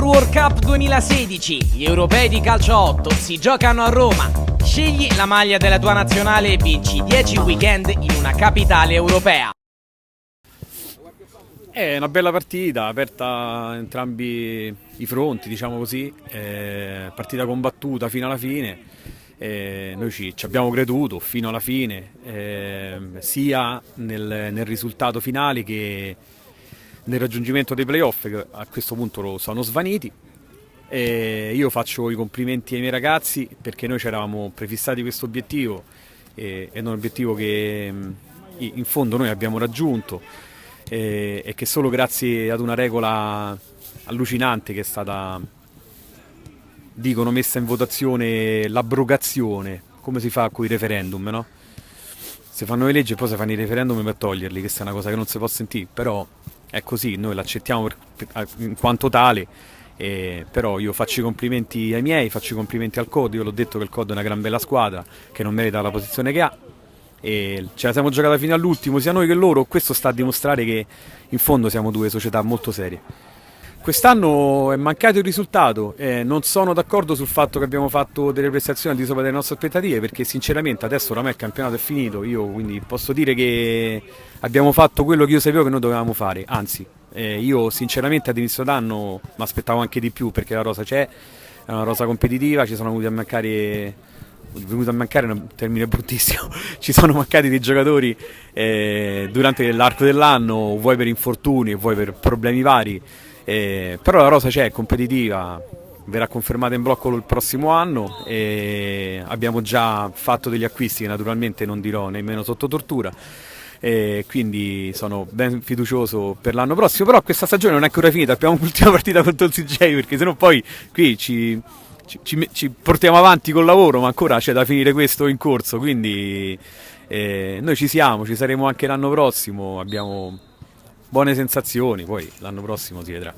World Cup 2016, gli europei di calcio 8 si giocano a Roma. Scegli la maglia della tua nazionale e vinci 10 weekend in una capitale europea. È una bella partita, aperta entrambi i fronti, diciamo così, partita combattuta fino alla fine. Noi ci abbiamo creduto fino alla fine, sia nel risultato finale che nel raggiungimento dei playoff, che a questo punto lo sono svaniti. Io faccio i complimenti ai miei ragazzi perché noi ci eravamo prefissati questo obiettivo, è un obiettivo che in fondo noi abbiamo raggiunto, e che solo grazie ad una regola allucinante che è stata, dicono, messa in votazione, l'abrogazione, come si fa con i referendum, no? Si fanno le leggi e poi si fanno i referendum per toglierli, questa è una cosa che non si può sentire, però è così, noi l'accettiamo in quanto tale. Però io faccio i complimenti ai miei, faccio i complimenti al COD, io l'ho detto che il COD è una gran bella squadra che non merita la posizione che ha, e ce la siamo giocata fino all'ultimo sia noi che loro. Questo sta a dimostrare che in fondo siamo due società molto serie. Quest'anno è mancato il risultato, non sono d'accordo sul fatto che abbiamo fatto delle prestazioni al di sopra delle nostre aspettative, perché sinceramente adesso oramai il campionato è finito, io quindi posso dire che abbiamo fatto quello che io sapevo che noi dovevamo fare, anzi io sinceramente ad inizio d'anno mi aspettavo anche di più, perché la rosa c'è, è una rosa competitiva, ci sono venuti a mancare è un termine bruttissimo, ci sono mancati dei giocatori durante l'arco dell'anno, vuoi per infortuni, vuoi per problemi vari, però la rosa c'è, è competitiva, verrà confermata in blocco il prossimo anno e abbiamo già fatto degli acquisti che naturalmente non dirò nemmeno sotto tortura, quindi sono ben fiducioso per l'anno prossimo. Però questa stagione non è ancora finita, abbiamo l'ultima partita contro il CJ, perché sennò poi qui ci portiamo avanti col lavoro, ma ancora c'è da finire questo in corso, quindi noi ci saremo anche l'anno prossimo, abbiamo buone sensazioni, poi l'anno prossimo si vedrà.